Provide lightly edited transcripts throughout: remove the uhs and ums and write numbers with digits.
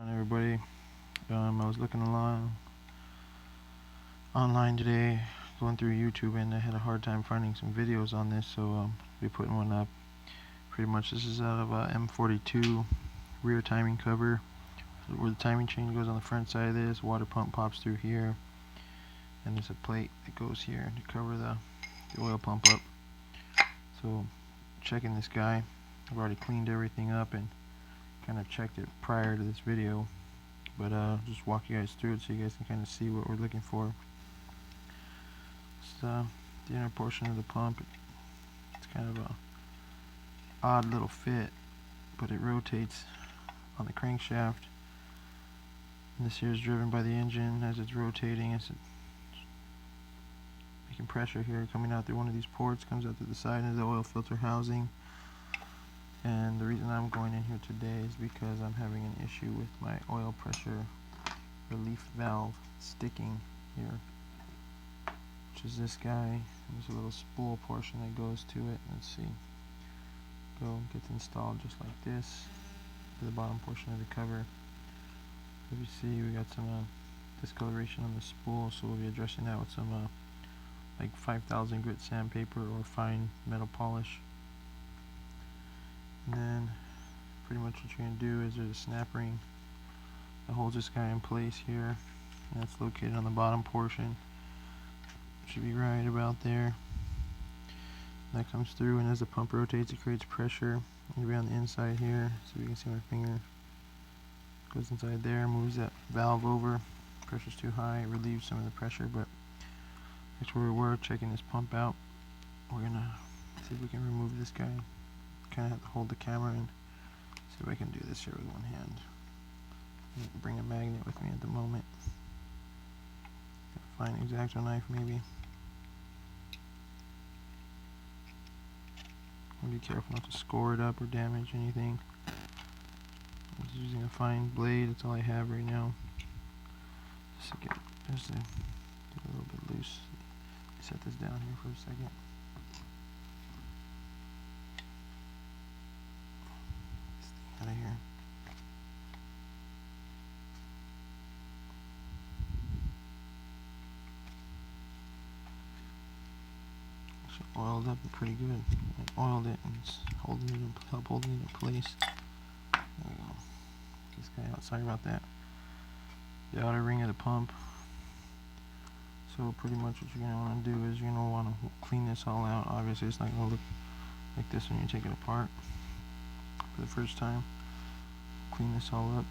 Hi everybody. I was looking online today, going through YouTube, and I had a hard time finding some videos on this, so I'll be putting one up. Pretty much, this is out of a M42 rear timing cover, where the timing chain goes on the front side of this. Water pump pops through here, and there's a plate that goes here to cover the oil pump up. So, checking this guy, I've already cleaned everything up and kind of checked it prior to this video. But just walk you guys through it so you guys can kind of see what we're looking for. It's the inner portion of the pump. It's kind of a odd little fit, but it rotates on the crankshaft. And this here is driven by the engine as it's rotating. It's making pressure here coming out through one of these ports, comes out through the side of the oil filter housing. And the reason I'm going in here today is because I'm having an issue with my oil pressure relief valve sticking here, which is this guy. There's a little spool portion that goes to it. Let's see. Gets installed just like this to the bottom portion of the cover. If you see, we got some discoloration on the spool, so we'll be addressing that with some like 5000 grit sandpaper or fine metal polish. And then pretty much what you're going to do is there's a snap ring that holds this guy in place here, and that's located on the bottom portion. Should be right about there. That comes through, and as the pump rotates, it creates pressure. It'll be on the inside here, so you can see my finger goes inside there, moves that valve over. Pressure's too high, it relieves some of the pressure, but that's where we were checking this pump out. We're gonna see if we can remove this guy. Kind of have to hold the camera and see if I can do this here with one hand. Bring a magnet with me at the moment. Find an X-Acto knife maybe. Be careful not to score it up or damage anything. I'm just using a fine blade. That's all I have right now. Just to get a little bit loose. Set this down here for a second. Out of here. It's oiled up pretty good. I oiled it and it's holding it in place. There we go. This guy out. Sorry about that. The outer ring of the pump. So pretty much what you're going to want to do is you're going to want to clean this all out. Obviously it's not going to look like this when you take it apart. For the first time, clean this all up.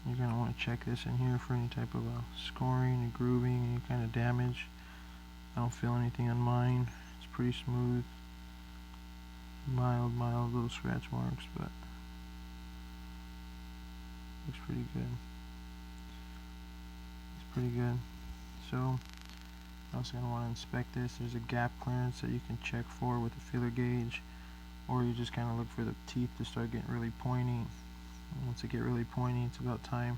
You're going to want to check this in here for any type of scoring, or grooving, any kind of damage. I don't feel anything on mine. It's pretty smooth. Mild little scratch marks, but looks pretty good. It's pretty good. So you're also going to want to inspect this. There's a gap clearance that you can check for with a feeler gauge, or you just kind of look for the teeth to start getting really pointy. And once they get really pointy, it's about time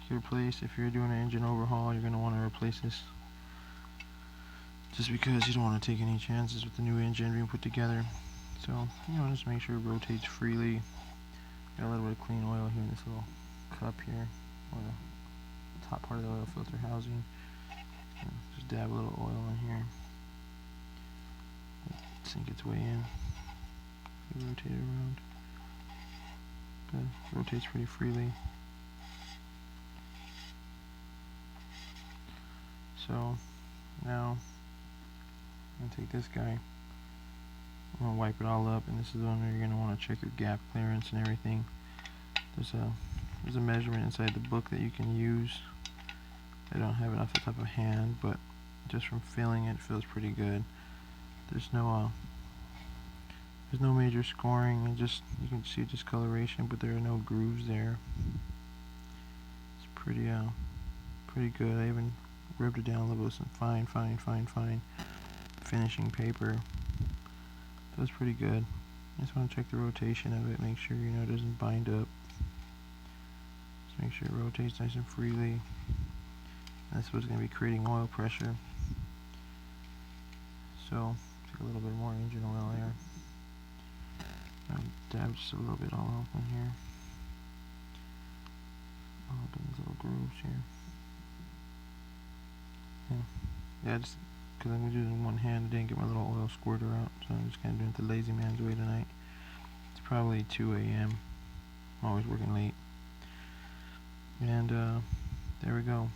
to replace. If you're doing an engine overhaul, you're going to want to replace this, just because you don't want to take any chances with the new engine being put together. So, just make sure it rotates freely. Got a little bit of clean oil here in this little cup here, or the top part of the oil filter housing. And just dab a little oil in here. Sink its way in. Rotate it around. Good. Rotates pretty freely. So now I'm gonna take this guy. I'm gonna wipe it all up, and this is the one where you're gonna want to check your gap clearance and everything. There's a measurement inside the book that you can use. I don't have it off the top of hand, but just from feeling it, feels pretty good. There's no major scoring, and you can see discoloration, but there are no grooves there. It's pretty good. I even rubbed it down a little bit with some fine finishing paper. That's pretty good. Just want to check the rotation of it, make sure it doesn't bind up. Just make sure it rotates nice and freely. That's what's going to be creating oil pressure. So take a little bit more engine oil there. Dab just a little bit all open here. moves here. Yeah, just because I'm using one hand, I didn't get my little oil squirter out, so I'm just kind of doing it the lazy man's way tonight. It's probably 2 a.m. I'm always working late. And there we go.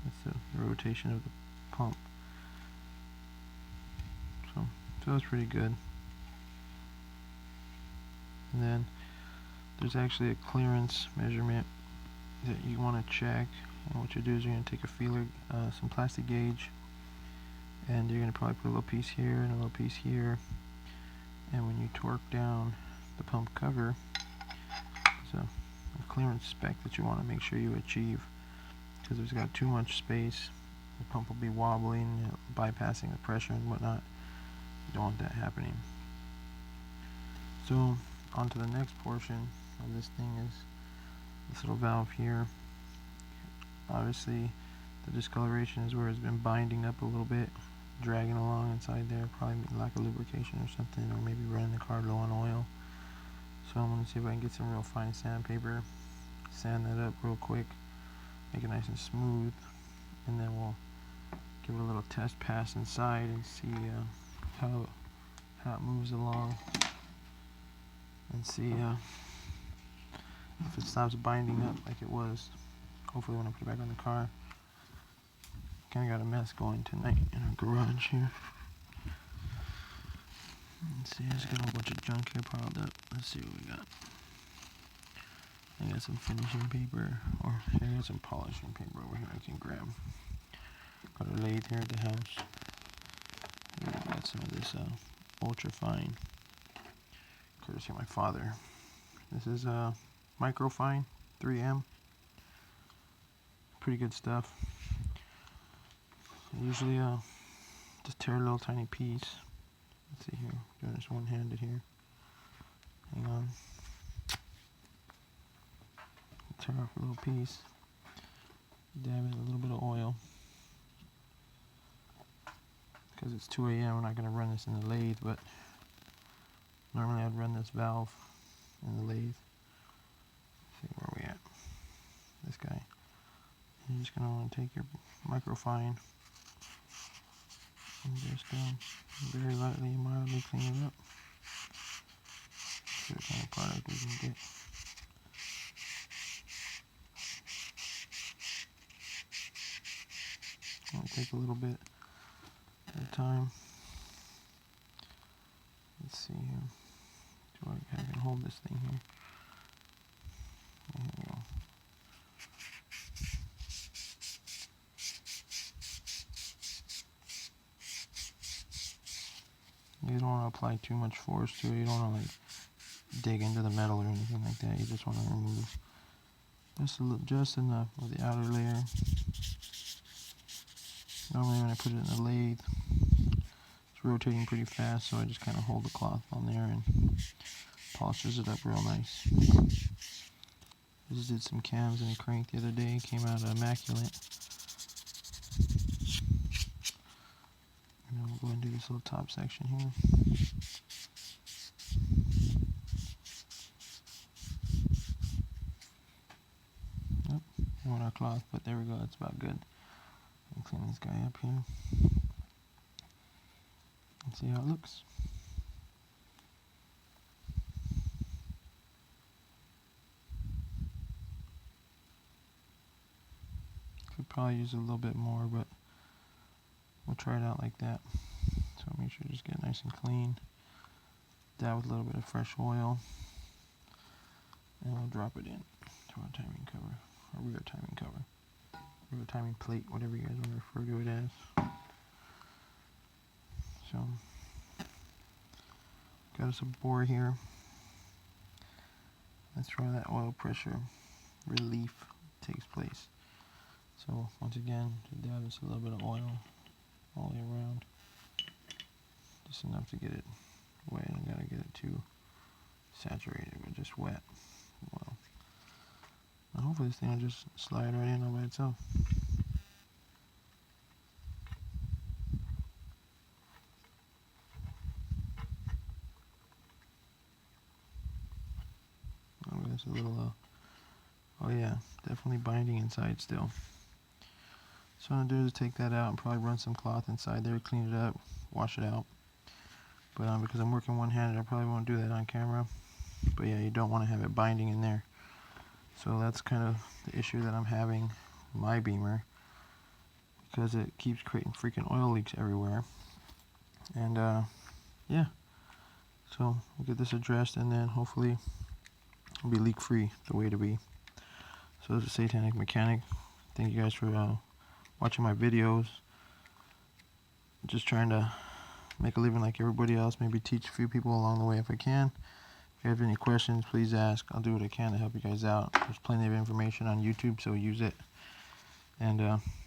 That's the rotation of the pump. So that's pretty good. And then there's actually a clearance measurement that you want to check. And what you do is you're going to take a feeler, some plastic gauge, and you're going to probably put a little piece here and a little piece here. And when you torque down the pump cover, there's a clearance spec that you want to make sure you achieve, because if it's got too much space, the pump will be wobbling, bypassing the pressure and whatnot. You don't want that happening. So on to the next portion of this thing is this little valve here. Obviously the discoloration is where it's been binding up a little bit, dragging along inside there, probably lack of lubrication or something, or maybe running the car low on oil. So I'm going to see if I can get some real fine sandpaper, sand that up real quick, make it nice and smooth, and then we'll give it a little test pass inside and see how it moves along, and see if it stops binding up like it was. Hopefully when I put it back on the car. Kinda got a mess going tonight in our garage here. Let's see, I just got a whole bunch of junk here piled up. Let's see what we got. I got some finishing paper, or I got some polishing paper over here I can grab. Got a lathe here at the house. I got some of this ultra fine, courtesy of my father. This is microfine 3M. Pretty good stuff. I usually just tear a little tiny piece. Let's see here, doing this one-handed here. Hang on. Tear off a little piece. Dab in a little bit of oil. Because it's 2 a.m. we're not going to run this in the lathe, but normally I'd run this valve in the lathe. Let's see where we at. This guy. You're just going to want to take your microfine and just very lightly and mildly clean it up. See what kind of product we can get. I'll take a little bit at a time. Let's see here. So I can hold this thing here. There we go. You don't want to apply too much force to it. You don't want to like dig into the metal or anything like that. You just want to remove just enough of the outer layer. Normally when I put it in the lathe, it's rotating pretty fast, so I just kind of hold the cloth on there and polishes it up real nice. I just did some cams and a crank the other day, came out immaculate. And we'll go and do this little top section here. Yep, I want our cloth, but there we go, that's about good. I'll clean this guy up here and see how it looks. Could probably use a little bit more, but we'll try it out like that. So make sure you just get nice and clean. Dab with a little bit of fresh oil, and we'll drop it in to our timing cover, our rear timing cover, rear timing plate, whatever you guys want to refer to it as. So, got us a bore here. That's where that oil pressure relief takes place. So once again, to dab just a little bit of oil all the way around, just enough to get it wet. I gotta get it too saturated, but just wet. Well, and hopefully this thing will just slide right in all by itself. Oh, there's a little Oh yeah, definitely binding inside still. So what I'm gonna do is take that out and probably run some cloth inside there, clean it up, wash it out. But because I'm working one-handed, I probably won't do that on camera. But yeah, you don't want to have it binding in there. So that's kind of the issue that I'm having with my Beamer, because it keeps creating freaking oil leaks everywhere. And yeah, so we'll get this addressed, and then hopefully it'll be leak free the way to be. So this is Satanic Mechanic. Thank you guys for watching my videos. Just trying to make a living like everybody else, maybe teach a few people along the way if I can. If you have any questions, please ask. I'll do what I can to help you guys out. There's plenty of information on YouTube, so use it. And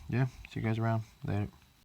yeah, see you guys around. Later.